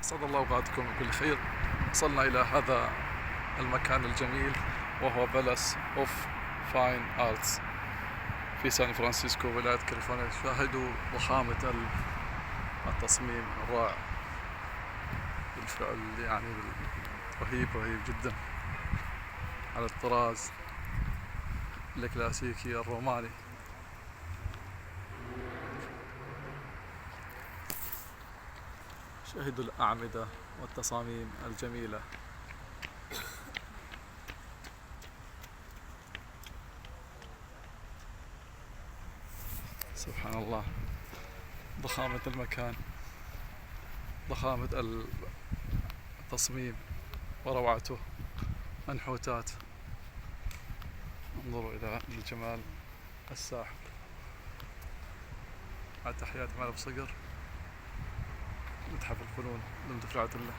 أسعد الله أوقاتكم بكل خير. وصلنا إلى هذا المكان الجميل وهو بالاس أوف فاين آرتس في سان فرانسيسكو ولاية كاليفورنيا. شاهدوا ضخامة التصميم الرائع بالفعل، يعني رهيب جدا، على الطراز الكلاسيكي الروماني. شاهدوا الأعمدة والتصاميم الجميلة. سبحان الله، ضخامة المكان، ضخامة التصميم وروعته، منحوتات. انظروا إلى الجمال الساحر. مع تحياتي مال بصقر، متحف الفنون، دمتم في رعاية الله.